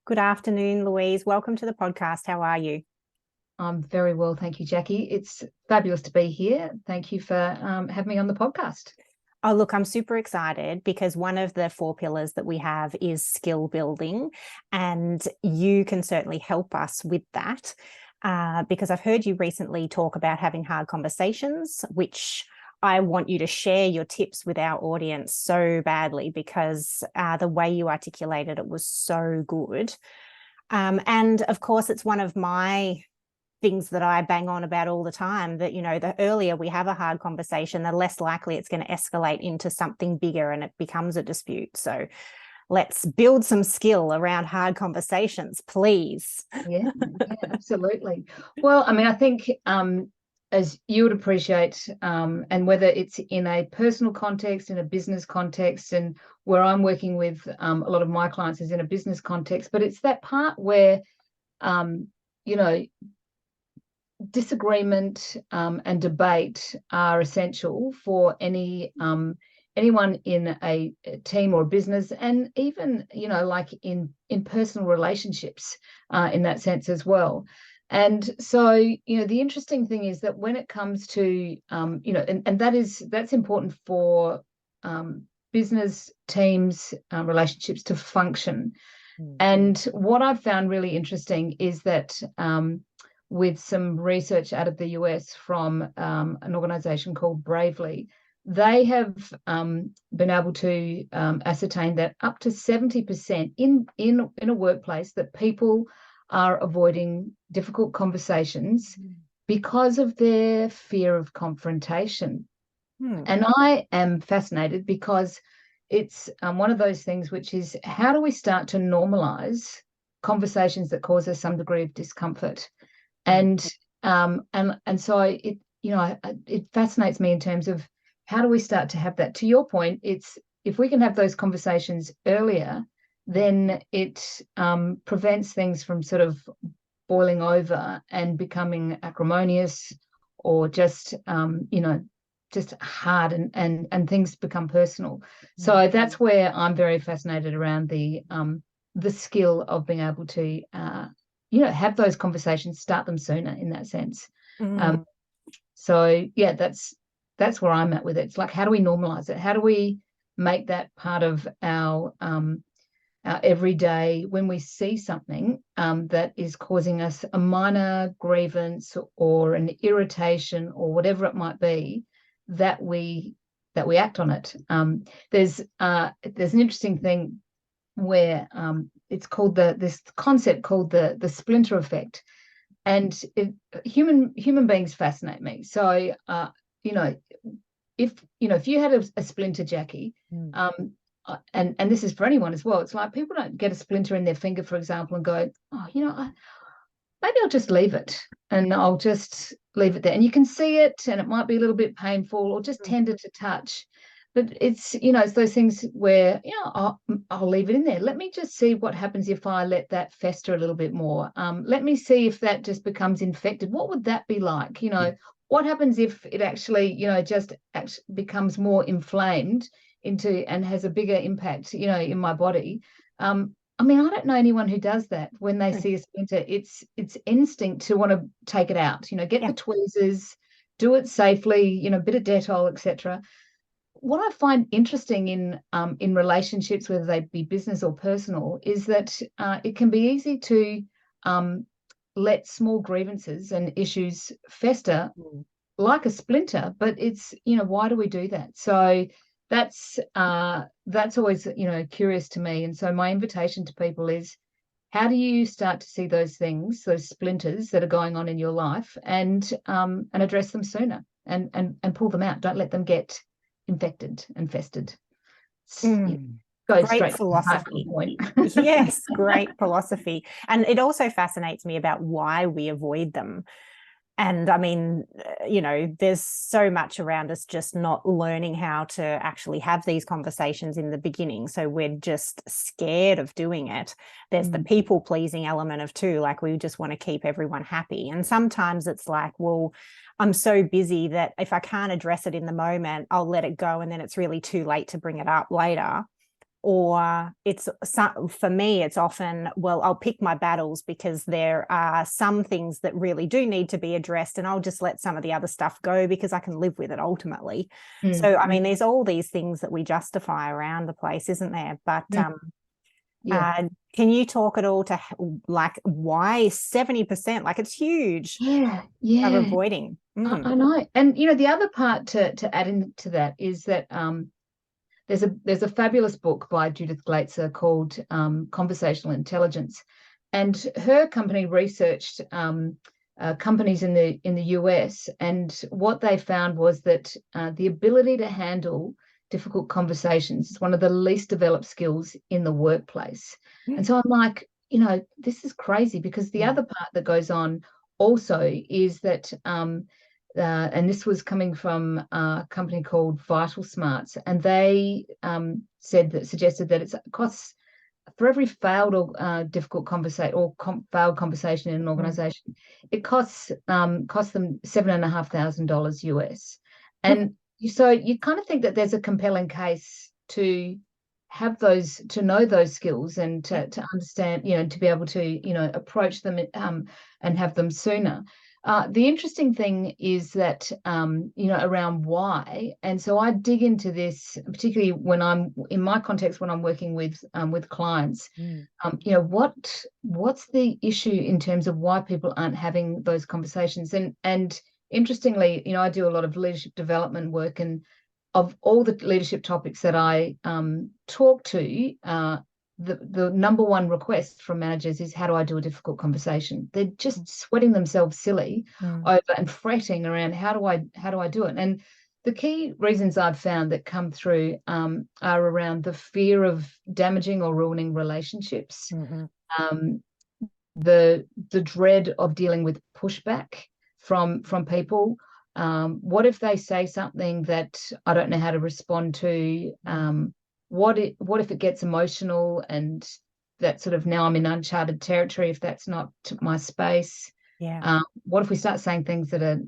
Good afternoon, Louise. Welcome to the podcast. How are you? I'm very well, thank you, Jackie. It's fabulous to be here. Thank you for having me on the podcast. Oh, look, I'm super excited because one of the four pillars that we have is skill building, and you can certainly help us with that because I've heard you recently talk about having hard conversations, which I want you to share your tips with our audience so badly because the way you articulated it was so good. And of course, it's one of my things that I bang on about all the time that, the earlier we have a hard conversation, the less likely it's going to escalate into something bigger and it becomes a dispute. So let's build some skill around hard conversations, please. Yeah, absolutely. Well, I mean, I think as you would appreciate, and whether it's in a personal context, in a business context, and where I'm working with a lot of my clients is in a business context, but it's that part where, um, you know, disagreement and debate are essential for anyone in a team or a business, and even like in personal relationships in that sense as well. And so the interesting thing is that when it comes to and that's important for business teams, relationships to function. And what I've found really interesting is that with some research out of the US from an organization called Bravely, they have been able to ascertain that up to 70% in a workplace that people are avoiding difficult conversations because of their fear of confrontation. And I am fascinated because it's one of those things which is, how do we start to normalize conversations that cause us some degree of discomfort? And so it fascinates me in terms of how do we start to have that. To your point, it's if we can have those conversations earlier, then it prevents things from sort of boiling over and becoming acrimonious, or just just hard, and things become personal. So that's where I'm very fascinated around the skill of being able to have those conversations, start them sooner in that sense. So yeah, that's where I'm at with it. It's like, how do we normalize it? How do we make that part of our everyday, when we see something that is causing us a minor grievance or an irritation or whatever it might be, that we act on it. There's an interesting thing where it's called this concept called the splinter effect, and human beings fascinate me. So if you had a splinter, Jackie, and this is for anyone as well, it's like people don't get a splinter in their finger, for example, and go, oh, maybe I'll just leave it, and I'll just leave it there, and you can see it, and it might be a little bit painful or just tender to touch. But it's those things where I'll leave it in there. Let me just see what happens if I let that fester a little bit more. Let me see if that just becomes infected. What would that be like? What happens if it actually just becomes more inflamed and has a bigger impact in my body? I mean, I don't know anyone who does that when they see a splinter. It's instinct to want to take it out. Get the tweezers, do it safely. Bit of Dettol, etc. What I find interesting in relationships, whether they be business or personal, is that it can be easy to let small grievances and issues fester like a splinter. But it's why do we do that? So that's always curious to me. And so my invitation to people is, how do you start to see those things, those splinters that are going on in your life, and address them sooner, and pull them out? Don't let them get infected and festered. Go Great straight to the heart philosophy. point. Yes, great philosophy. And it also fascinates me about why we avoid them. And I mean, there's so much around us just not learning how to actually have these conversations in the beginning. So we're just scared of doing it. There's the people pleasing element of too, like we just want to keep everyone happy. And sometimes it's like, well, I'm so busy that if I can't address it in the moment, I'll let it go. And then it's really too late to bring it up later. or for me, it's often, well, I'll pick my battles because there are some things that really do need to be addressed, and I'll just let some of the other stuff go because I can live with it ultimately. So, I mean, there's all these things that we justify around the place, isn't there? But can you talk at all to like why 70%? Like, it's huge. Of avoiding. I know. And the other part to add into that is that there's a fabulous book by Judith Glaetzer called Conversational Intelligence, and her company researched companies in the US, and what they found was that the ability to handle difficult conversations is one of the least developed skills in the workplace. And so I'm like, this is crazy, because the other part that goes on also is that and this was coming from a company called Vital Smarts, and they suggested that it costs, for every failed or difficult conversation or failed conversation in an organization, it costs them $7,500 US. And so you kind of think that there's a compelling case to have those, to know those skills, and to understand, to be able to, approach them and have them sooner. The interesting thing is that, around why, and so I dig into this, particularly when I'm in my context, when I'm working with clients, what's the issue in terms of why people aren't having those conversations? And interestingly, I do a lot of leadership development work, and of all the leadership topics that I talk to, the number one request from managers is, how do I do a difficult conversation? They're just sweating themselves silly over and fretting around, how do I do it? And the key reasons I've found that come through are around the fear of damaging or ruining relationships, the dread of dealing with pushback from people. What if they say something that I don't know how to respond to? What if it gets emotional, and that sort of, now I'm in uncharted territory if that's not my space? What if we start saying things that are,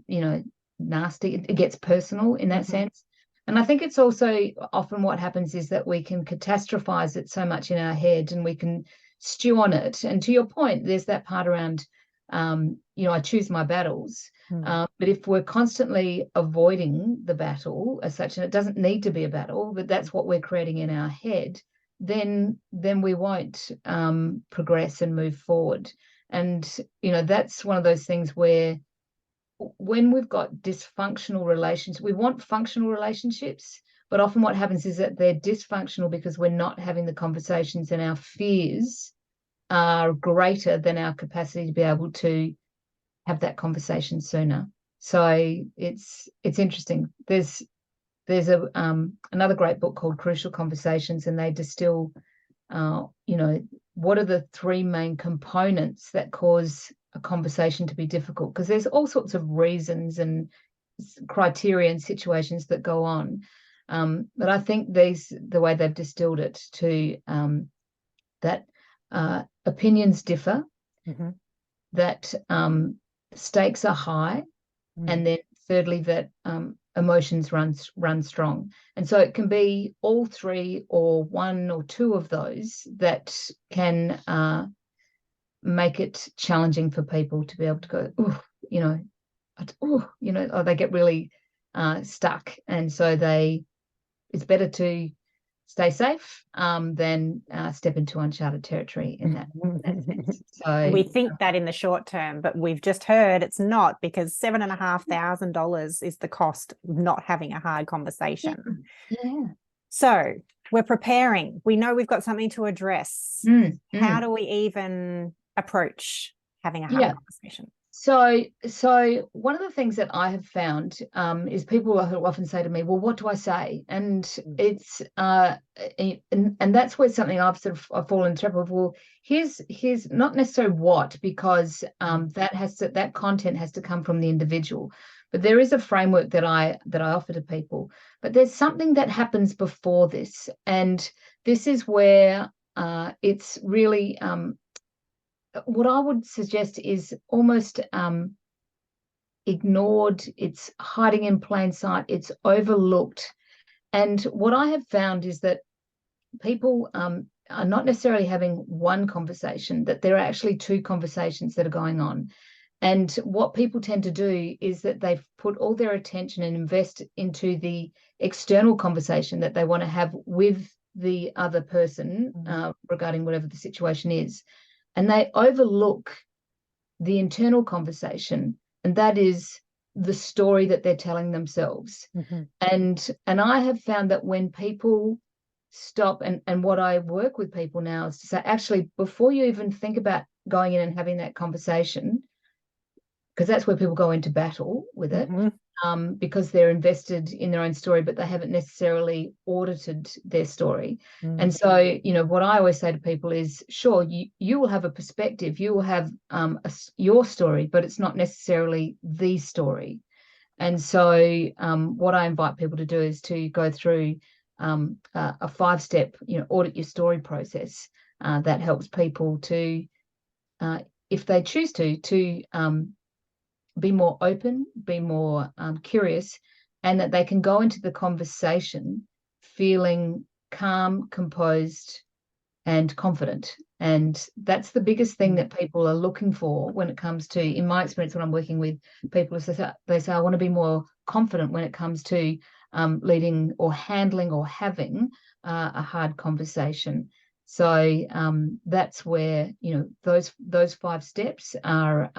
nasty? It gets personal in that sense. And I think it's also often what happens is that we can catastrophize it so much in our head, and we can stew on it. And to your point, there's that part around, I choose my battles. But if we're constantly avoiding the battle as such, and it doesn't need to be a battle, but that's what we're creating in our head, then we won't progress and move forward. And, that's one of those things where, when we've got dysfunctional relations, we want functional relationships, but often what happens is that they're dysfunctional because we're not having the conversations, and our fears are greater than our capacity to be able to have that conversation sooner. So it's interesting. There's another great book called Crucial Conversations, and they distill, what are the three main components that cause a conversation to be difficult? Because there's all sorts of reasons and criteria and situations that go on. But I think the way they've distilled it to that opinions differ, that stakes are high, and then thirdly, that emotions run strong. And so it can be all three, or one or two of those, that can make it challenging for people to be able to go, or they get really stuck. And so it's better to stay safe than step into uncharted territory in that sense. So we think that in the short term, but we've just heard it's not, because $7,500 is the cost of not having a hard conversation. So we're preparing. We know we've got something to address. How do we even approach having a hard conversation? So one of the things that I have found is people who often say to me, well, what do I say? And it's and that's where something I've fallen into trouble of. Well, here's not necessarily what, because that content has to come from the individual, but there is a framework that I offer to people. But there's something that happens before this, and this is where it's really what I would suggest is almost ignored. It's hiding in plain sight. It's overlooked. And what I have found is that people are not necessarily having one conversation, that there are actually two conversations that are going on. And what people tend to do is that they put all their attention and invest into the external conversation that they want to have with the other person regarding whatever the situation is. And they overlook the internal conversation, and that is the story that they're telling themselves. And I have found that when people stop, and what I work with people now is to say, actually, before you even think about going in and having that conversation, because that's where people go into battle with it, because they're invested in their own story, but they haven't necessarily audited their story. And so, you know, what I always say to people is, sure, you will have a perspective, you will have your story, but it's not necessarily the story. And so what I invite people to do is to go through a 5-step, you know, audit your story process that helps people to, if they choose to be more open, be more curious, and that they can go into the conversation feeling calm, composed, and confident. And that's the biggest thing that people are looking for when it comes to, in my experience, when I'm working with people, is they say, I want to be more confident when it comes to leading or handling or having a hard conversation. So that's where, you know, those 5 steps are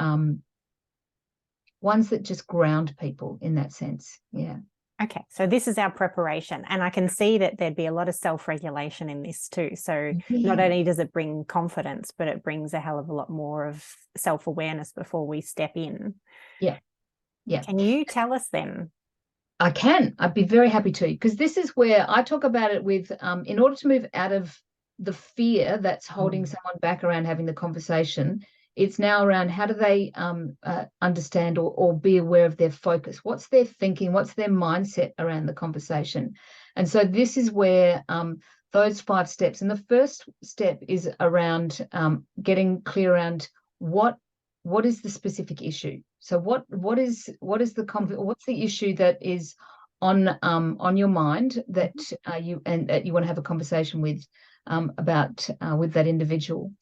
ones that just ground people in that sense. Yeah. Okay, so this is our preparation, and I can see that there'd be a lot of self-regulation in this too. So not only does it bring confidence, but it brings a hell of a lot more of self-awareness before we step in. Yeah. Yeah. Can you tell us then? I can. I'd be very happy to, because this is where I talk about it with, in order to move out of the fear that's holding someone back around having the conversation, it's now around how do they understand or be aware of their focus. What's their thinking? What's their mindset around the conversation? And so this is where those 5 steps. And the first step is around getting clear around what is the specific issue. So what is what's the issue that is on your mind that you want to have a conversation with about with that individual.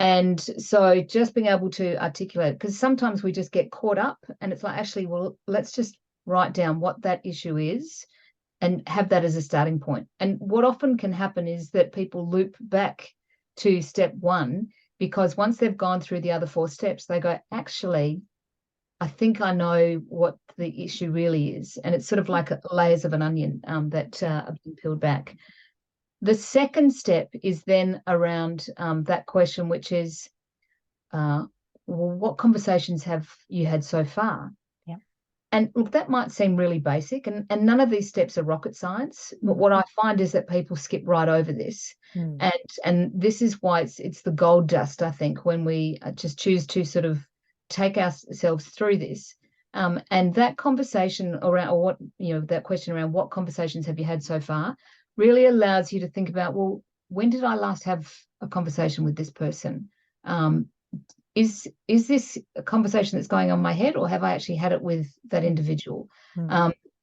And so just being able to articulate, because sometimes we just get caught up and it's like, actually, well, let's just write down what that issue is and have that as a starting point. And what often can happen is that people loop back to step 1, because once they've gone through the other 4 steps, they go, actually, I think I know what the issue really is. And it's sort of like layers of an onion that are being peeled back. The second step is then around that question, which is, well, what conversations have you had so far? Yeah. And look, that might seem really basic, and none of these steps are rocket science. But what I find is that people skip right over this. And this is why it's the gold dust, I think, when we just choose to sort of take ourselves through this. And that conversation around, or what, you know, that question around what conversations have you had so far, really allows you to think about, well, when did I last have a conversation with this person? Is this a conversation that's going on in my head, or have I actually had it with that individual?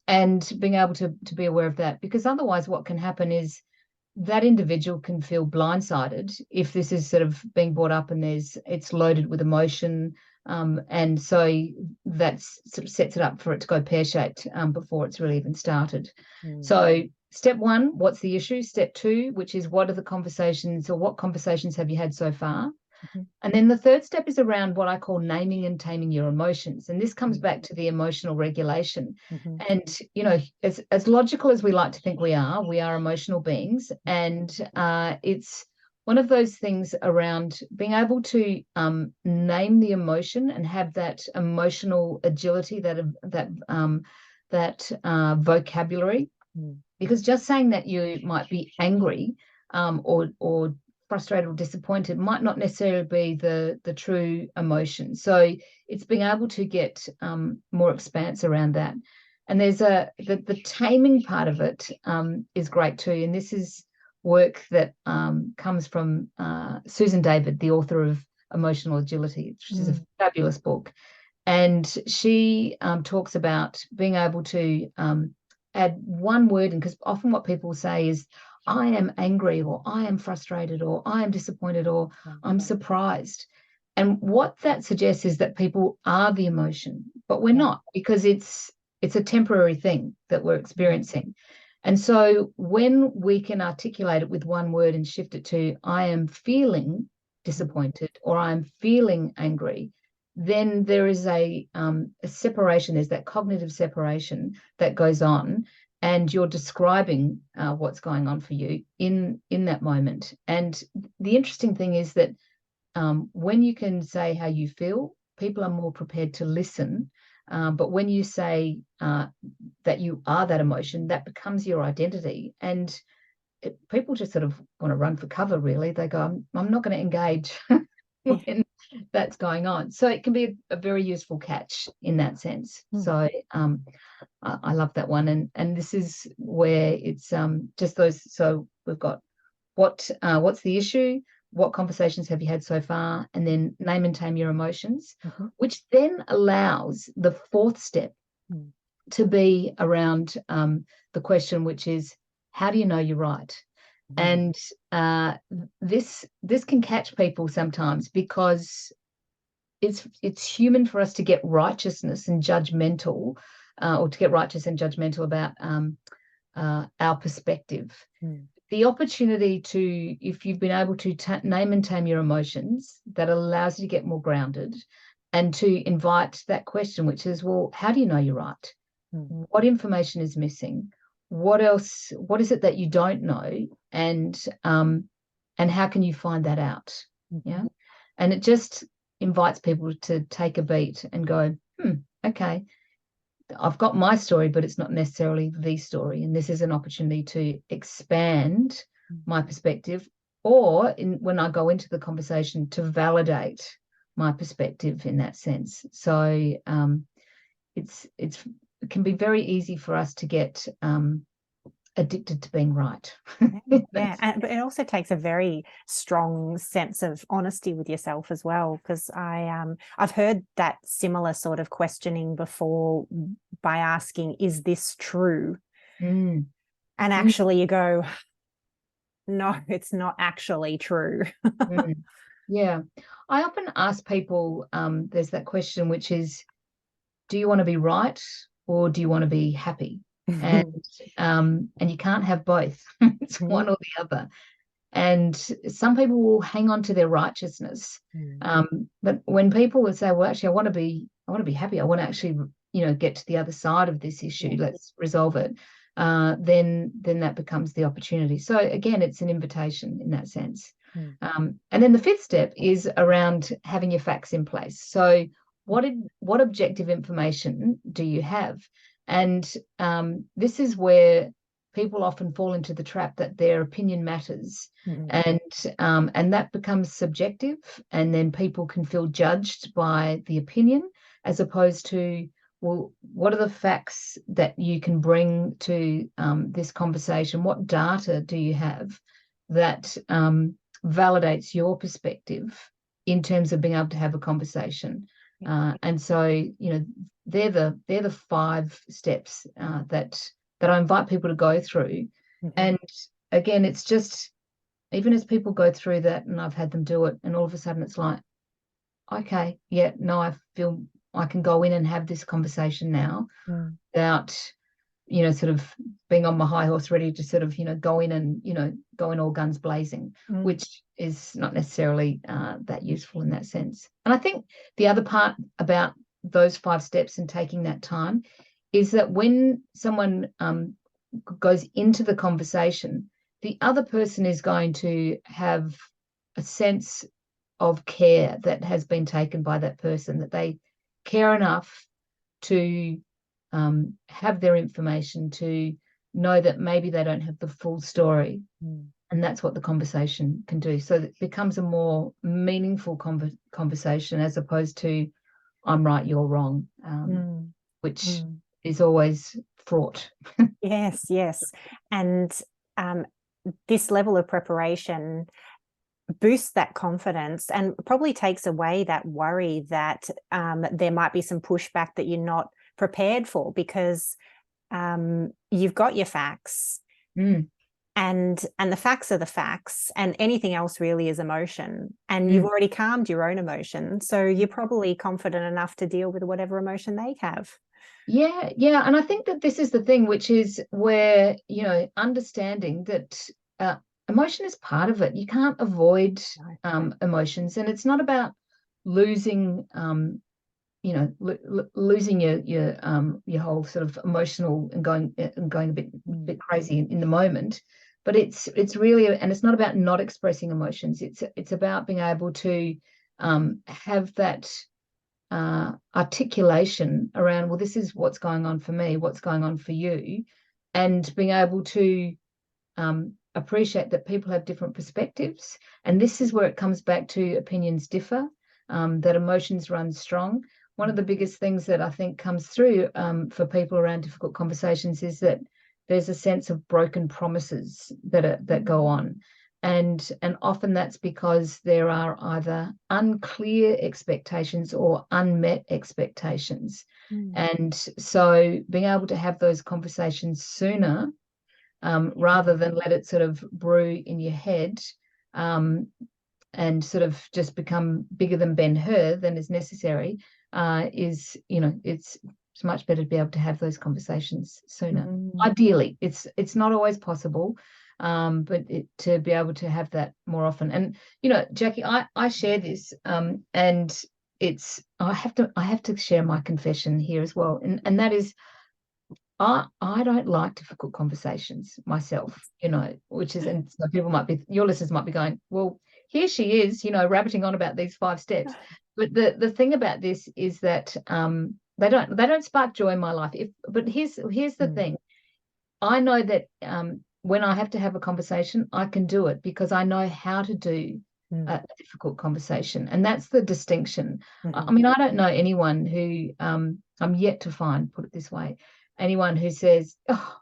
And being able to be aware of that, because otherwise what can happen is that individual can feel blindsided if this is sort of being brought up and it's loaded with emotion. And so that sort of sets it up for it to go pear-shaped before it's really even started. So step 1, what's the issue? Step 2, which is what are the conversations, or what conversations have you had so far? And then the third step is around what I call naming and taming your emotions. And this comes back to the emotional regulation. And, you know, as logical as we like to think we are emotional beings. And it's one of those things around being able to name the emotion and have that emotional agility, that vocabulary. Because just saying that you might be angry or frustrated or disappointed might not necessarily be the true emotion. So it's being able to get more expanse around that. And there's the taming part of it is great too. And this is work that comes from Susan David, the author of Emotional Agility, which is a fabulous book. And she talks about being able to add one word, and because often what people say is, I am angry, or I am frustrated, or I am disappointed, or I'm surprised. And what that suggests is that people are the emotion, but we're not, because it's a temporary thing that we're experiencing. And so when we can articulate it with one word and shift it to, I am feeling disappointed, or I'm feeling angry, then there is a separation. There's that cognitive separation that goes on, and you're describing what's going on for you in that moment. And the interesting thing is that when you can say how you feel, people are more prepared to listen. But when you say that you are that emotion, that becomes your identity. And people just sort of want to run for cover, really. They go, I'm not going to engage when that's going on. So it can be a very useful catch in that sense. So I love that one. And this is where it's just those. So we've got what's the issue? What conversations have you had so far? And then name and tame your emotions, which then allows the fourth step to be around the question, which is, how do you know you're right? And this can catch people sometimes, because it's human for us to get righteousness and judgmental, or to get righteous and judgmental about our perspective. The opportunity to, if you've been able to name and tame your emotions, that allows you to get more grounded, and to invite that question, which is, well, how do you know you're right? What information is missing? What else? What is it that you don't know? And how can you find that out? Yeah. And it just invites people to take a beat and go, okay, I've got my story, but it's not necessarily the story. And this is an opportunity to expand my perspective, or when I go into the conversation, to validate my perspective in that sense. So it can be very easy for us to get addicted to being right. But it also takes a very strong sense of honesty with yourself as well, because I've heard that similar sort of questioning before, by asking, is this true? And actually you go, no, it's not actually true. Yeah. I often ask people, there's that question, which is, do you want to be right, or do you want to be happy? And you can't have both. It's one or the other. And some people will hang on to their righteousness. But when people would say, well, actually, I want to be happy, I want to actually, get to the other side of this issue, let's resolve it, then that becomes the opportunity. So again, it's an invitation in that sense. And then the fifth step is around having your facts in place. So what objective information do you have? And this is where people often fall into the trap that their opinion matters, and that becomes subjective, and then people can feel judged by the opinion, as opposed to, well, what are the facts that you can bring to this conversation? What data do you have that validates your perspective in terms of being able to have a conversation? And so, they're the 5 steps that I invite people to go through. And again, it's just, even as people go through that, and I've had them do it, and all of a sudden it's like, okay, yeah, no, I feel I can go in and have this conversation now without, sort of being on my high horse, ready to sort of, go in and, go in all guns blazing, which is not necessarily that useful in that sense. And I think the other part about those 5 steps and taking that time is that when someone goes into the conversation, the other person is going to have a sense of care that has been taken by that person, that they care enough to have their information, to know that maybe they don't have the full story. And that's what the conversation can do. So it becomes a more meaningful conversation, as opposed to, I'm right, you're wrong, which is always fraught. Yes. And this level of preparation boosts that confidence, and probably takes away that worry that there might be some pushback that you're not prepared for, because you've got your facts. and the facts are the facts, and anything else really is emotion, and you've Mm. already calmed your own emotion, so you're probably confident enough to deal with whatever emotion they have. Yeah, yeah. And I think that this is the thing, which is where, understanding that emotion is part of it. You can't avoid emotions, and it's not about losing, losing your whole sort of emotional and going a bit crazy in the moment. But it's really, and it's not about not expressing emotions. It's about being able to have that articulation around, well, this is what's going on for me, what's going on for you, and being able to appreciate that people have different perspectives. And this is where it comes back to opinions differ, that emotions run strong. One of the biggest things that I think comes through for people around difficult conversations is that there's a sense of broken promises that go on. And often that's because there are either unclear expectations or unmet expectations. And so being able to have those conversations sooner, rather than let it sort of brew in your head, and sort of just become bigger than Ben-Hur than is necessary, is, it's much better to be able to have those conversations sooner. Ideally, it's not always possible, but to be able to have that more often. And Jackie, I share this, and it's I have to share my confession here as well, and that is, I don't like difficult conversations myself, which is, and so your listeners might be going, well, here she is, rabbiting on about these 5 steps. But the thing about this is that they don't spark joy in my life. But here's the thing. I know that when I have to have a conversation, I can do it because I know how to do a difficult conversation. And that's the distinction. I mean, I don't know anyone who, I'm yet to find, put it this way, anyone who says, oh,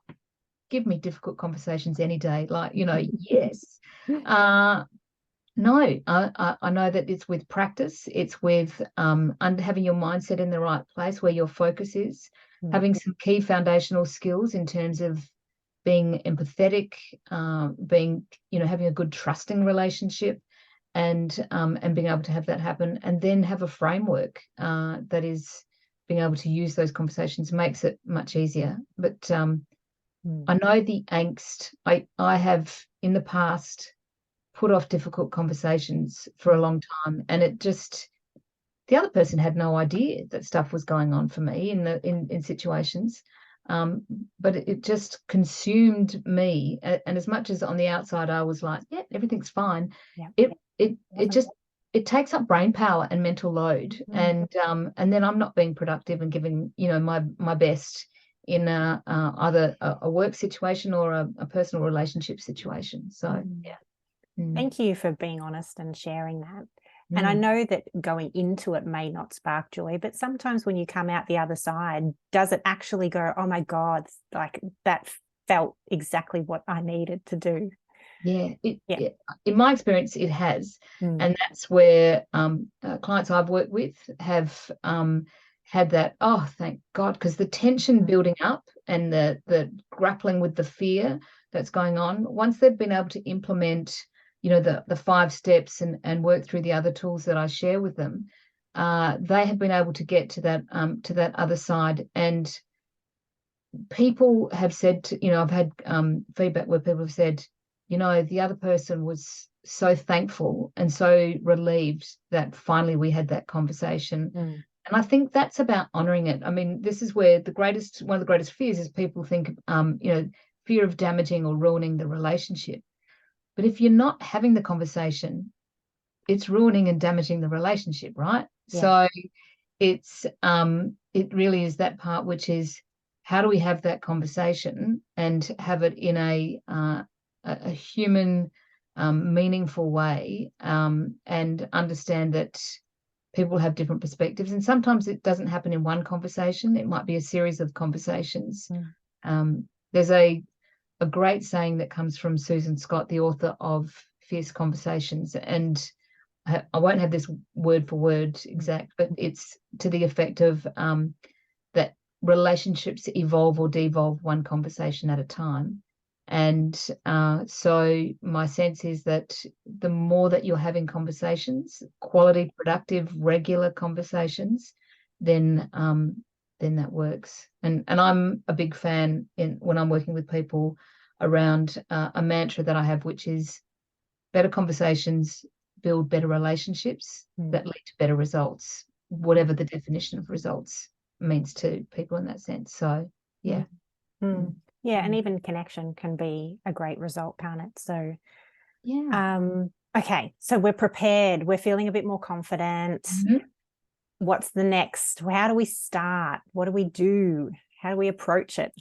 give me difficult conversations any day. Like, yes. No, I know that it's with practice. It's with having your mindset in the right place where your focus is, having some key foundational skills in terms of being empathetic, being, having a good trusting relationship, and being able to have that happen, and then have a framework that is being able to use those conversations makes it much easier. But I know the angst. I have in the past put off difficult conversations for a long time, and it just, the other person had no idea that stuff was going on for me in situations, but it just consumed me. And as much as on the outside I was like, yeah, everything's fine, it takes up brain power and mental load, and then I'm not being productive and giving my best in either a work situation or a personal relationship situation. So yeah. Thank you for being honest and sharing that. And I know that going into it may not spark joy, but sometimes when you come out the other side, does it actually go, oh my God, like that felt exactly what I needed to do? Yeah, in my experience, it has. And that's where clients I've worked with have had that, oh, thank God, because the tension building up and the grappling with the fear that's going on, once they've been able to implement the 5 steps and work through the other tools that I share with them, they have been able to get to that other side. And people have said, I've had feedback where people have said, the other person was so thankful and so relieved that finally we had that conversation. And I think that's about honoring it. I mean, this is where one of the greatest fears is people think, fear of damaging or ruining the relationship. But if you're not having the conversation, it's ruining and damaging the relationship, right? Yeah. So it's it really is that part, which is, how do we have that conversation and have it in a human, meaningful way, and understand that people have different perspectives, and sometimes it doesn't happen in one conversation. It might be a series of conversations. There's a great saying that comes from Susan Scott, the author of Fierce Conversations, and I won't have this word for word exact, but it's to the effect of that relationships evolve or devolve one conversation at a time. And so my sense is that the more that you're having conversations, quality, productive, regular conversations, then that works. And I'm a big fan when I'm working with people around a mantra that I have, which is better conversations build better relationships that lead to better results, whatever the definition of results means to people in that sense. So yeah. Yeah, and even connection can be a great result, can't it? So yeah. Okay, so we're prepared, we're feeling a bit more confident. What's the next? How do we start? What do we do? How do we approach it?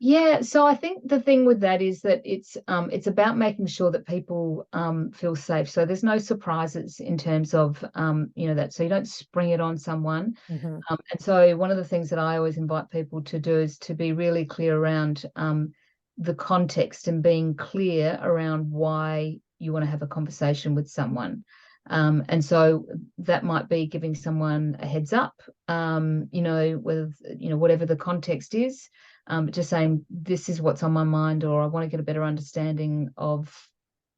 Yeah, so I think the thing with that is that it's about making sure that people feel safe. So there's no surprises in terms of that. So you don't spring it on someone. And so one of the things that I always invite people to do is to be really clear around the context and being clear around why you want to have a conversation with someone. And so that might be giving someone a heads up, with whatever the context is. Just saying, this is what's on my mind, or I want to get a better understanding of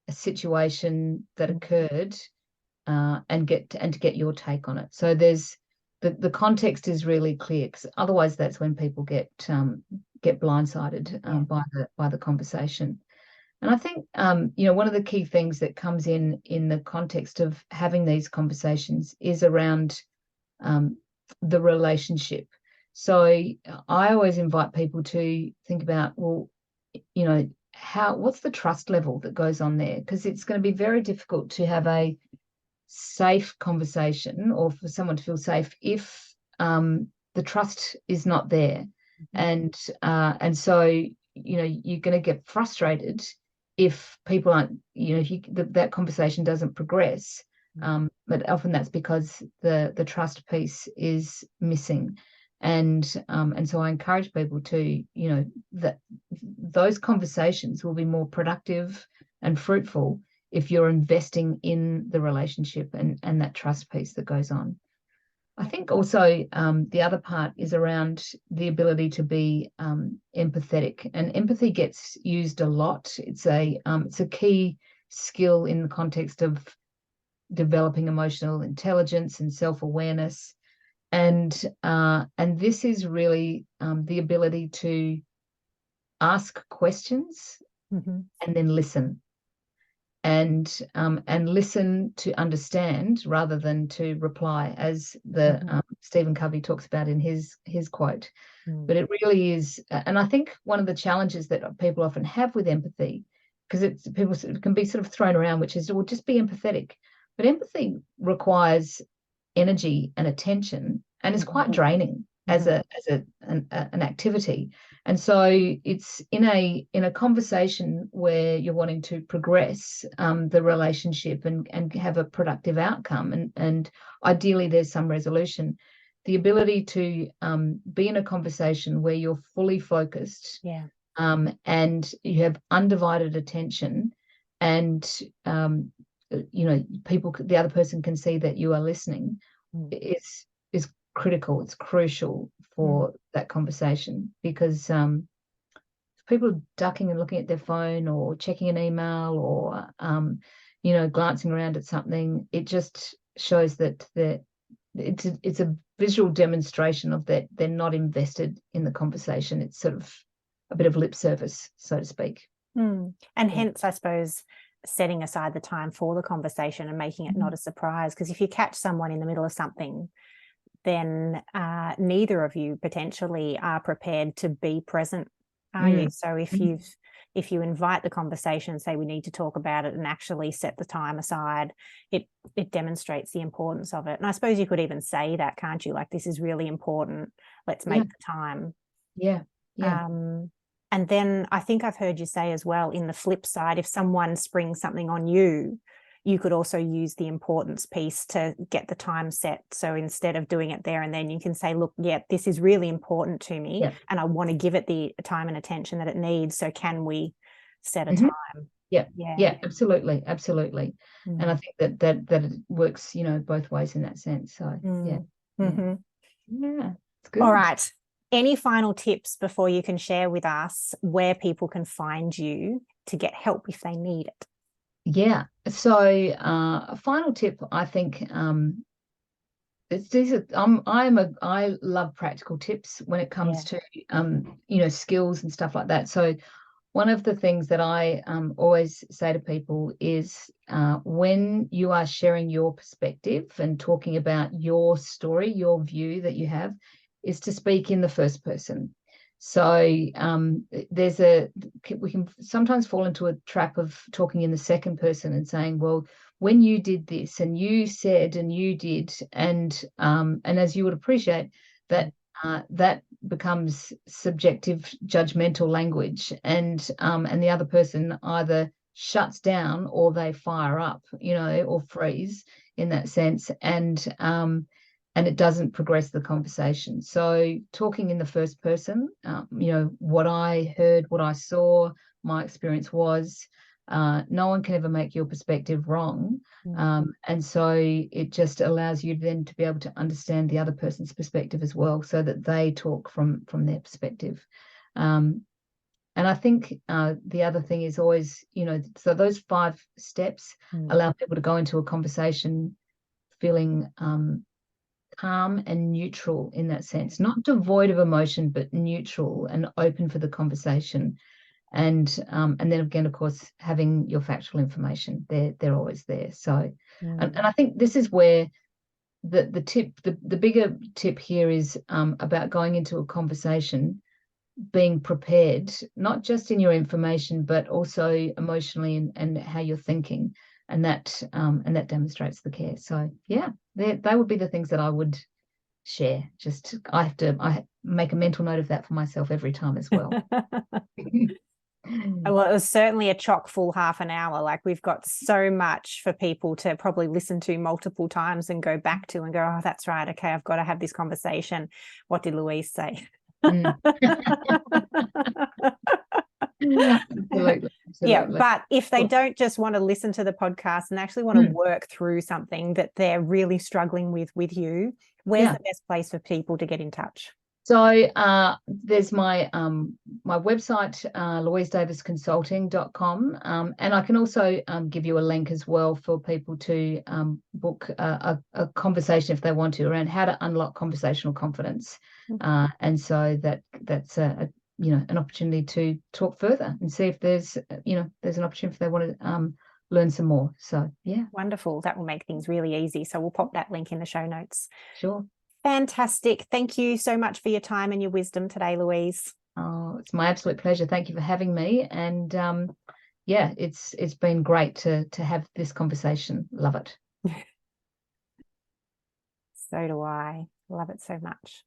a situation that occurred, and to get your take on it. So there's the context is really clear, because otherwise that's when people get blindsided by the conversation. And I think one of the key things that comes in the context of having these conversations is around the relationship. So I always invite people to think about, well, what's the trust level that goes on there? Because it's going to be very difficult to have a safe conversation, or for someone to feel safe, if the trust is not there. And so you're going to get frustrated if people aren't, if that conversation doesn't progress. But often that's because the trust piece is missing. And so I encourage people to, that those conversations will be more productive and fruitful if you're investing in the relationship and that trust piece that goes on. I think also the other part is around the ability to be empathetic, and empathy gets used a lot. It's a key skill in the context of developing emotional intelligence and self-awareness. And this is really the ability to ask questions and then listen, and listen to understand rather than to reply, as the Stephen Covey talks about in his quote. But it really is, and I think one of the challenges that people often have with empathy, because it can be sort of thrown around, which is, well, just be empathetic. But empathy requires energy and attention, and is quite draining as an activity. And so it's in a conversation where you're wanting to progress the relationship and have a productive outcome, and ideally there's some resolution. The ability to be in a conversation where you're fully focused, and you have undivided attention, and the other person can see that you are listening, is critical. It's crucial for that conversation, because people are ducking and looking at their phone, or checking an email, or glancing around at something. It just shows that it's a visual demonstration of that they're not invested in the conversation. It's sort of a bit of lip service, so to speak. And hence, I suppose, setting aside the time for the conversation and making it not a surprise. Because if you catch someone in the middle of something, then neither of you potentially are prepared to be present, are you? So if you invite the conversation, say we need to talk about it, and actually set the time aside, it demonstrates the importance of it. And I suppose you could even say that, can't you? Like, this is really important. Let's make the time. And then I think I've heard you say as well, in the flip side, if someone springs something on you, you could also use the importance piece to get the time set. So instead of doing it there and then, you can say, look, this is really important to me, and I want to give it the time and attention that it needs. So can we set a time? Yeah, absolutely. And I think that it works, both ways in that sense. So yeah, it's good. All right. any final tips before you can share with us where people can find you to get help if they need it? Yeah. So a final tip, I think, I love practical tips when it comes to skills and stuff like that. So one of the things that I always say to people is when you are sharing your perspective and talking about your story, your view that you have, is to speak in the first person. So we can sometimes fall into a trap of talking in the second person and saying, well, when you did this and you said and you did, and as you would appreciate, that that becomes subjective, judgmental language, and the other person either shuts down or they fire up, or freeze in that sense, and it doesn't progress the conversation. So talking in the first person, what I heard, what I saw, my experience was, no one can ever make your perspective wrong. And so it just allows you then to be able to understand the other person's perspective as well, so that they talk from their perspective. And I think the other thing is always, so those 5 steps allow people to go into a conversation feeling calm and neutral in that sense, not devoid of emotion, but neutral and open for the conversation. And then again, of course, having your factual information, they're always there. So, and I think this is where the bigger tip here is about going into a conversation, being prepared, not just in your information, but also emotionally and how you're thinking. And that demonstrates the care. So yeah, they would be the things that I would share. Just I make a mental note of that for myself every time as well. Well, it was certainly a chock full half an hour. Like, we've got so much for people to probably listen to multiple times and go back to and go, oh, that's right. Okay, I've got to have this conversation. What did Louise say? Absolutely. Yeah, but if they don't just want to listen to the podcast and actually want to work through something that they're really struggling with you, where's the best place for people to get in touch? So there's my my website, louisedavisconsulting.com, and I can also give you a link as well for people to book a conversation if they want to, around how to unlock conversational confidence. And so that's an opportunity to talk further and see if there's an opportunity if they want to learn some more. So yeah, wonderful. That will make things really easy. So we'll pop that link in the show notes. Sure. Fantastic. Thank you so much for your time and your wisdom today, Louise. Oh, it's my absolute pleasure. Thank you for having me. And yeah, it's been great to have this conversation. Love it. So do I. Love it so much.